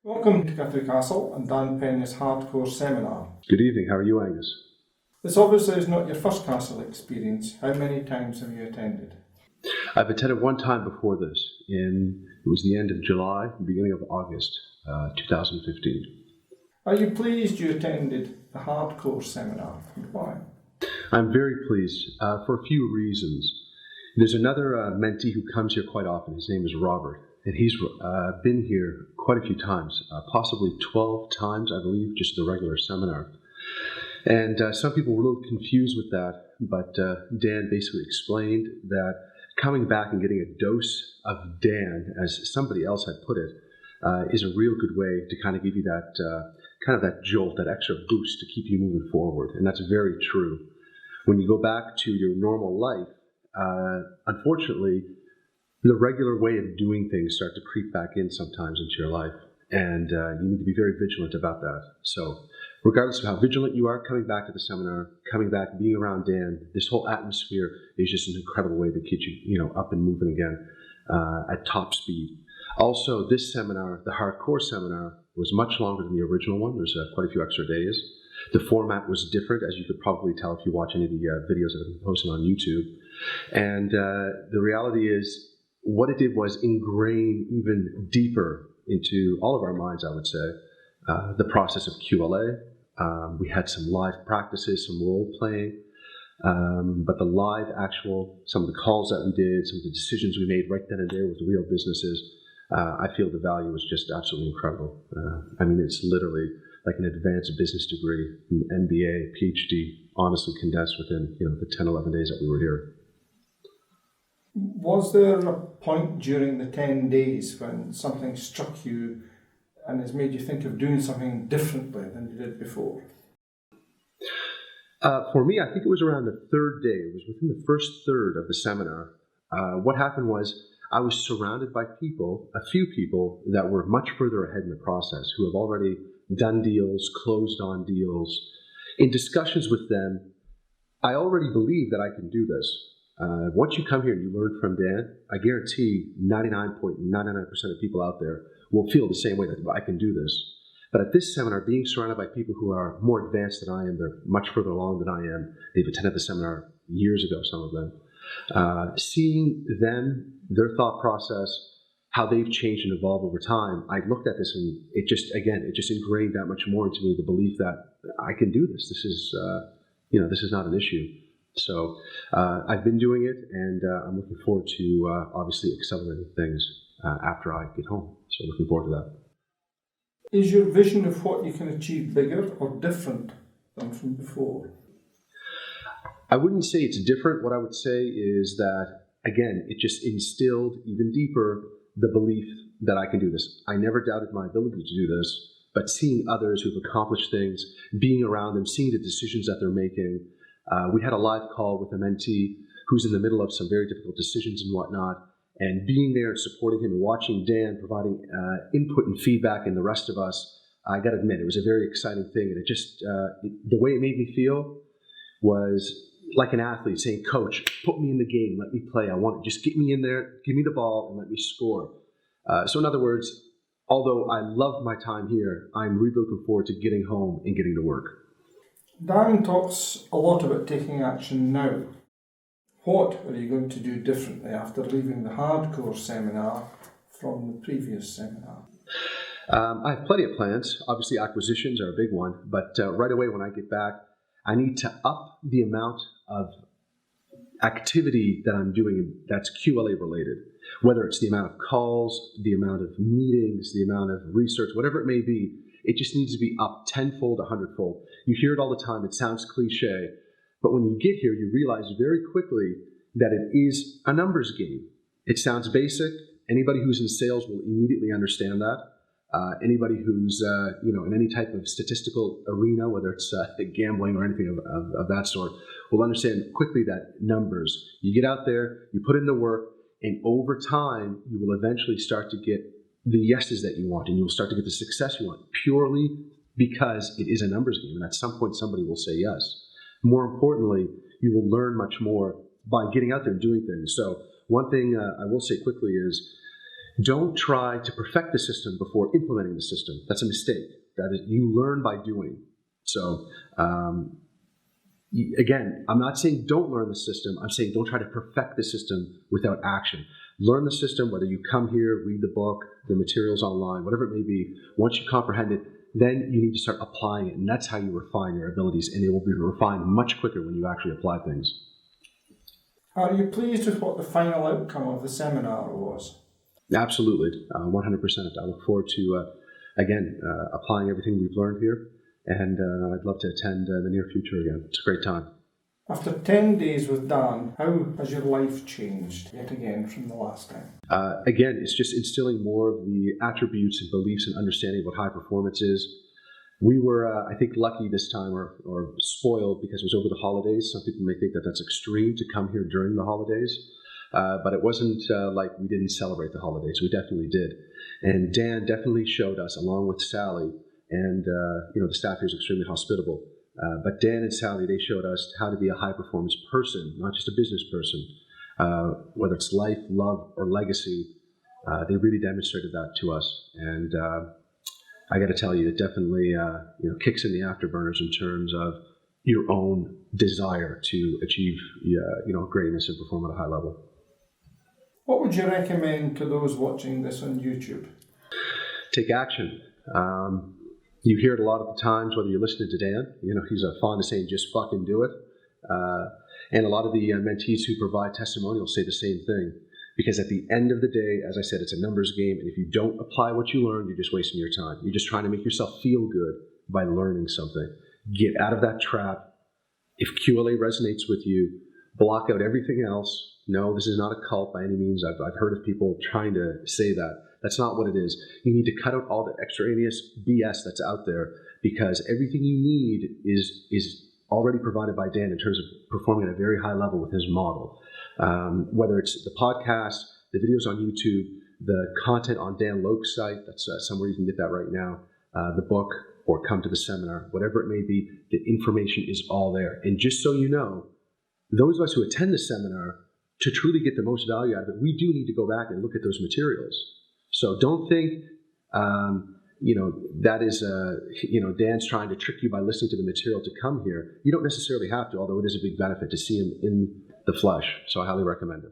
Welcome to QLA Castle and Dan Peña's Hardcore Seminar. Good evening, how are you, Angus? This obviously is not your first castle experience. How many times have you attended? I've attended one time before this. It was the end of July, beginning of August, 2015. Are you pleased you attended the Hardcore Seminar, and why? I'm very pleased for a few reasons. There's another mentee who comes here quite often. His name is Robert, and he's been here quite a few times, possibly 12 times, I believe, just the regular seminar. And some people were a little confused with that, but Dan basically explained that coming back and getting a dose of Dan, as somebody else had put it, is a real good way to kind of give you that that jolt, that extra boost to keep you moving forward. And that's very true. When you go back to your normal life, unfortunately, the regular way of doing things start to creep back in sometimes into your life, and you need to be very vigilant about that. So regardless of how vigilant you are, coming back to the seminar, coming back, being around Dan, this whole atmosphere is just an incredible way to get you, up and moving again at top speed. Also, this seminar, the Hardcore Seminar, was much longer than the original one. There's quite a few extra days. The format was different, as you could probably tell if you watch any of the videos that have been posted on YouTube. And the reality is, what it did was ingrain even deeper into all of our minds, I would say, the process of QLA. We had some live practices, some role playing, but the live some of the calls that we did, some of the decisions we made right then and there with real businesses, I feel the value was just absolutely incredible. It's literally like an advanced business degree, an MBA, PhD, honestly condensed within the 10, 11 days that we were here. Was there a point during the 10 days when something struck you and has made you think of doing something differently than you did before? For me, I think it was around the third day. It was within the first third of the seminar. What happened was I was surrounded by a few people that were much further ahead in the process, who have already done deals, closed on deals. In discussions with them, I already believe that I can do this. Once you come here and you learn from Dan, I guarantee 99.99% of people out there will feel the same way, that I can do this. But at this seminar, being surrounded by people who are more advanced than I am, they're much further along than I am. They've attended the seminar years ago, some of them. Seeing them, their thought process, how they've changed and evolved over time, I looked at this and it just ingrained that much more into me, the belief that I can do this. This is not an issue. So I've been doing it, and I'm looking forward to obviously accelerating things after I get home. So looking forward to that. Is your vision of what you can achieve bigger or different than from before? I wouldn't say it's different. What I would say is that, again, it just instilled even deeper the belief that I can do this. I never doubted my ability to do this, but seeing others who've accomplished things, being around them, seeing the decisions that they're making. We had a live call with a mentee who's in the middle of some very difficult decisions and whatnot, and being there and supporting him and watching Dan providing input and feedback and the rest of us, I got to admit, it was a very exciting thing. And it just, the way it made me feel was like an athlete saying, "Coach, put me in the game, let me play. Just get me in there, give me the ball, and let me score." So in other words, although I loved my time here, I'm really looking forward to getting home and getting to work. Dan talks a lot about taking action now. What are you going to do differently after leaving the Hardcore Seminar from the previous seminar? I have plenty of plans. Obviously, acquisitions are a big one, but right away when I get back, I need to up the amount of activity that I'm doing that's QLA related, whether it's the amount of calls, the amount of meetings, the amount of research, whatever it may be. It just needs to be up 10-fold, 100-fold. You hear it all the time. It sounds cliche, but when you get here, you realize very quickly that it is a numbers game. It sounds basic. Anybody who's in sales will immediately understand that. Anybody who's in any type of statistical arena, whether it's gambling or anything of that sort, will understand quickly that numbers. You get out there, you put in the work, and over time, you will eventually start to get the yeses that you want, and you'll start to get the success you want, purely because it is a numbers game, and at some point somebody will say yes. More importantly, you will learn much more by getting out there and doing things. So one thing I will say quickly is, Don't try to perfect the system before implementing the system. That's a mistake. That is, you learn by doing. So, again, I'm not saying don't learn the system. I'm saying don't try to perfect the system without action. Learn the system, whether you come here, read the book, the materials online, whatever it may be. Once you comprehend it, then you need to start applying it, and that's how you refine your abilities, and they will be refined much quicker when you actually apply things. Are you pleased with what the final outcome of the seminar was? Absolutely, 100%. I look forward to, again, applying everything we've learned here, and I'd love to attend the near future again. It's a great time. After 10 days with Dan, how has your life changed yet again from the last time? Again, it's just instilling more of the attributes and beliefs and understanding of what high performance is. We were, I think, lucky this time or spoiled because it was over the holidays. Some people may think that that's extreme to come here during the holidays, but it wasn't like we didn't celebrate the holidays. We definitely did. And Dan definitely showed us, along with Sally, and the staff here is extremely hospitable. But Dan and Sally, they showed us how to be a high-performance person, not just a business person. Whether it's life, love, or legacy, they really demonstrated that to us. And I got to tell you, it definitely kicks in the afterburners in terms of your own desire to achieve greatness and perform at a high level. What would you recommend to those watching this on YouTube? Take action. You hear it a lot of the times, whether you're listening to Dan, he's fond of saying, just fucking do it. And a lot of the mentees who provide testimonials say the same thing. Because at the end of the day, as I said, it's a numbers game. And if you don't apply what you learn, you're just wasting your time. You're just trying to make yourself feel good by learning something. Get out of that trap. If QLA resonates with you, block out everything else. No, this is not a cult by any means. I've heard of people trying to say that. That's not what it is. You need to cut out all the extraneous BS that's out there, because everything you need is already provided by Dan in terms of performing at a very high level with his model. Whether it's the podcast, the videos on YouTube, the content on Dan Loke's site, that's somewhere you can get that right now, the book, or come to the seminar, whatever it may be, the information is all there. And just so you know, those of us who attend the seminar, to truly get the most value out of it, we do need to go back and look at those materials. So don't think, that is, Dan's trying to trick you by listening to the material to come here. You don't necessarily have to, although it is a big benefit to see him in the flesh. So I highly recommend it.